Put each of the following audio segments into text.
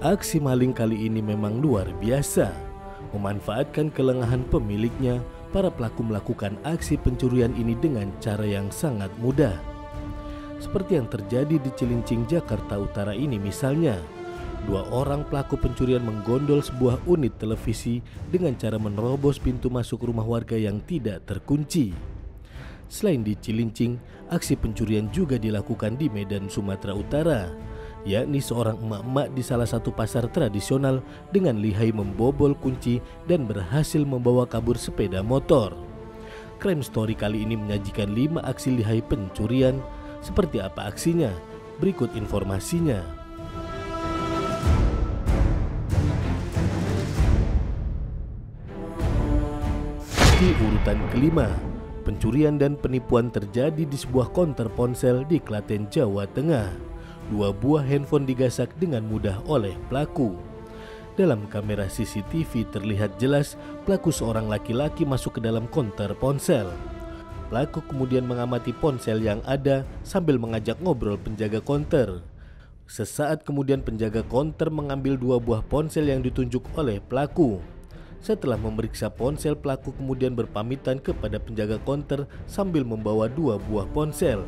Aksi maling kali ini memang luar biasa. Memanfaatkan kelengahan pemiliknya, para pelaku melakukan aksi pencurian ini dengan cara yang sangat mudah. Seperti yang terjadi di Cilincing, Jakarta Utara ini misalnya. Dua orang pelaku pencurian menggondol sebuah unit televisi dengan cara menerobos pintu masuk rumah warga yang tidak terkunci. Selain di Cilincing, aksi pencurian juga dilakukan di Medan, Sumatera Utara, yakni seorang emak-emak di salah satu pasar tradisional dengan lihai membobol kunci dan berhasil membawa kabur sepeda motor. Crime Story kali ini menyajikan 5 aksi lihai pencurian. Seperti apa aksinya? Berikut informasinya. Di urutan kelima, pencurian dan penipuan terjadi di sebuah konter ponsel di Klaten, Jawa Tengah. 2 buah handphone digasak dengan mudah oleh pelaku. Dalam kamera CCTV terlihat jelas pelaku seorang laki-laki masuk ke dalam konter ponsel. Pelaku kemudian mengamati ponsel yang ada sambil mengajak ngobrol penjaga konter. Sesaat kemudian penjaga konter mengambil 2 buah ponsel yang ditunjuk oleh pelaku. Setelah memeriksa ponsel, pelaku kemudian berpamitan kepada penjaga konter sambil membawa 2 buah ponsel.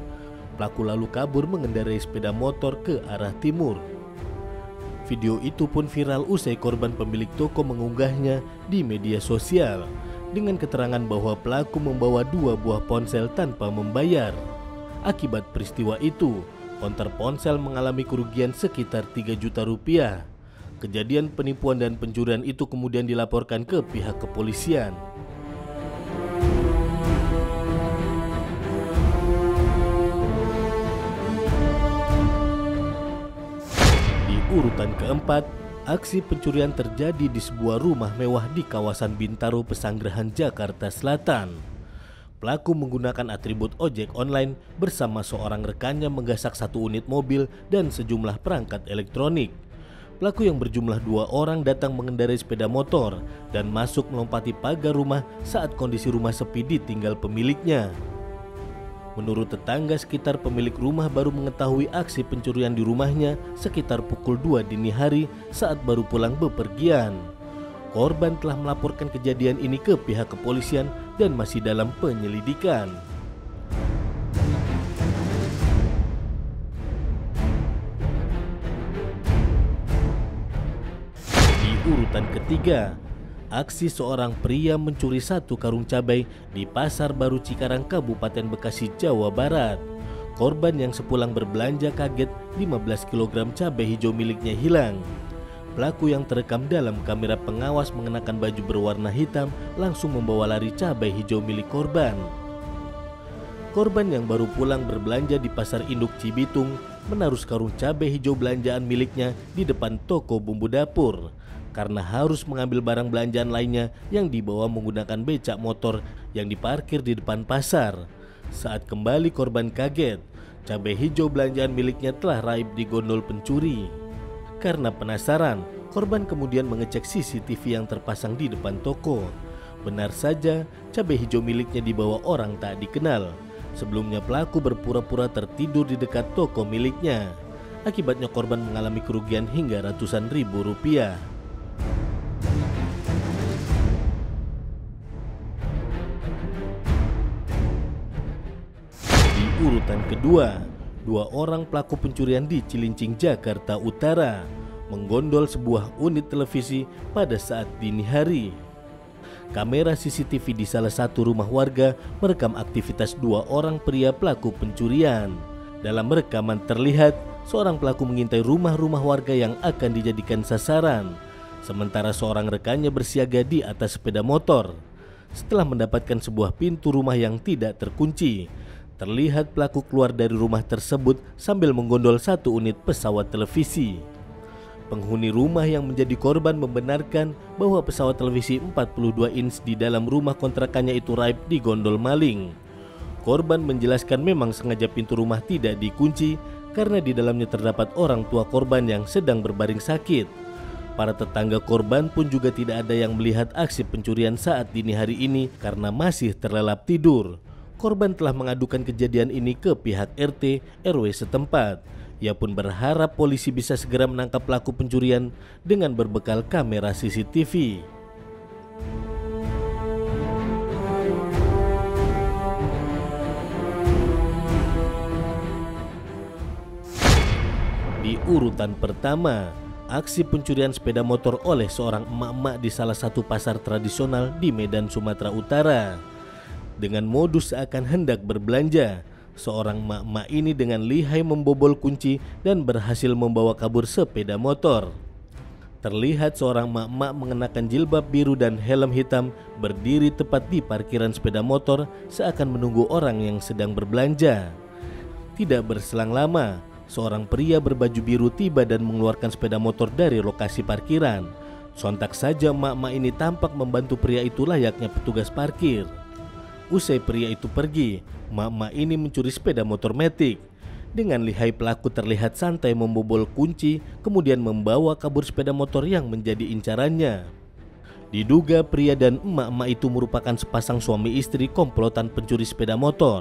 Pelaku lalu kabur mengendarai sepeda motor ke arah timur. Video itu pun viral usai korban pemilik toko mengunggahnya di media sosial dengan keterangan bahwa pelaku membawa 2 buah ponsel tanpa membayar. Akibat peristiwa itu, konter ponsel mengalami kerugian sekitar 3 juta rupiah. Kejadian penipuan dan pencurian itu kemudian dilaporkan ke pihak kepolisian. Di urutan keempat, aksi pencurian terjadi di sebuah rumah mewah di kawasan Bintaro, Pesanggerahan, Jakarta Selatan. Pelaku menggunakan atribut ojek online bersama seorang rekannya menggasak 1 unit mobil dan sejumlah perangkat elektronik. Pelaku yang berjumlah 2 orang datang mengendarai sepeda motor dan masuk melompati pagar rumah saat kondisi rumah sepi ditinggal pemiliknya. Menurut tetangga sekitar, pemilik rumah baru mengetahui aksi pencurian di rumahnya sekitar pukul 2 dini hari saat baru pulang bepergian. Korban telah melaporkan kejadian ini ke pihak kepolisian dan masih dalam penyelidikan. Urutan ketiga, aksi seorang pria mencuri 1 karung cabai di Pasar Baru Cikarang, Kabupaten Bekasi, Jawa Barat. Korban yang sepulang berbelanja kaget 15 kg cabai hijau miliknya hilang. Pelaku yang terekam dalam kamera pengawas mengenakan baju berwarna hitam langsung membawa lari cabai hijau milik korban. Korban yang baru pulang berbelanja di Pasar Induk Cibitung menaruh karung cabai hijau belanjaan miliknya di depan toko bumbu dapur karena harus mengambil barang belanjaan lainnya yang dibawa menggunakan becak motor yang diparkir di depan pasar. Saat kembali, korban kaget, cabai hijau belanjaan miliknya telah raib di gondol pencuri. Karena penasaran, korban kemudian mengecek CCTV yang terpasang di depan toko. Benar saja, cabai hijau miliknya dibawa orang tak dikenal. Sebelumnya pelaku berpura-pura tertidur di dekat toko miliknya. Akibatnya korban mengalami kerugian hingga ratusan ribu rupiah. Di urutan kedua, 2 orang pelaku pencurian di Cilincing, Jakarta Utara menggondol sebuah unit televisi pada saat dini hari. Kamera CCTV di salah satu rumah warga merekam aktivitas 2 orang pria pelaku pencurian. Dalam rekaman terlihat seorang pelaku mengintai rumah-rumah warga yang akan dijadikan sasaran, sementara seorang rekannya bersiaga di atas sepeda motor. Setelah mendapatkan sebuah pintu rumah yang tidak terkunci, terlihat pelaku keluar dari rumah tersebut sambil menggondol 1 unit pesawat televisi. Penghuni rumah yang menjadi korban membenarkan bahwa pesawat televisi 42 inch di dalam rumah kontrakannya itu raib digondol maling. Korban menjelaskan memang sengaja pintu rumah tidak dikunci karena di dalamnya terdapat orang tua korban yang sedang berbaring sakit. Para tetangga korban pun juga tidak ada yang melihat aksi pencurian saat dini hari ini karena masih terlelap tidur. Korban telah mengadukan kejadian ini ke pihak RT RW setempat Ia pun berharap polisi bisa segera menangkap pelaku pencurian dengan berbekal kamera CCTV. Di urutan pertama, aksi pencurian sepeda motor oleh seorang emak-emak di salah satu pasar tradisional di Medan, Sumatera Utara. Dengan modus seakan hendak berbelanja, seorang emak-emak ini dengan lihai membobol kunci dan berhasil membawa kabur sepeda motor. Terlihat seorang emak-emak mengenakan jilbab biru dan helm hitam berdiri tepat di parkiran sepeda motor seakan menunggu orang yang sedang berbelanja. Tidak berselang lama, seorang pria berbaju biru tiba dan mengeluarkan sepeda motor dari lokasi parkiran. Sontak saja emak-emak ini tampak membantu pria itu layaknya petugas parkir. Usai pria itu pergi, emak-emak ini mencuri sepeda motor matic. Dengan lihai pelaku terlihat santai membobol kunci, kemudian membawa kabur sepeda motor yang menjadi incarannya. Diduga pria dan emak-emak itu merupakan sepasang suami istri komplotan pencuri sepeda motor.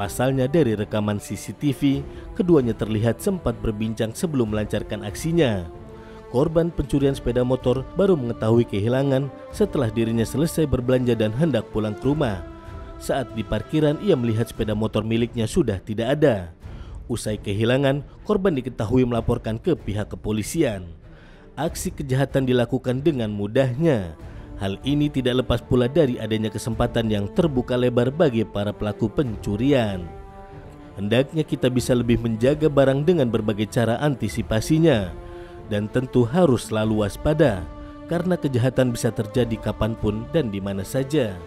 Pasalnya dari rekaman CCTV, keduanya terlihat sempat berbincang sebelum melancarkan aksinya. Korban pencurian sepeda motor baru mengetahui kehilangan setelah dirinya selesai berbelanja dan hendak pulang ke rumah. Saat di parkiran ia melihat sepeda motor miliknya sudah tidak ada. Usai kehilangan, korban diketahui melaporkan ke pihak kepolisian. Aksi kejahatan dilakukan dengan mudahnya. Hal ini tidak lepas pula dari adanya kesempatan yang terbuka lebar bagi para pelaku pencurian. Hendaknya kita bisa lebih menjaga barang dengan berbagai cara antisipasinya. Dan tentu harus selalu waspada, karena kejahatan bisa terjadi kapanpun dan di mana saja.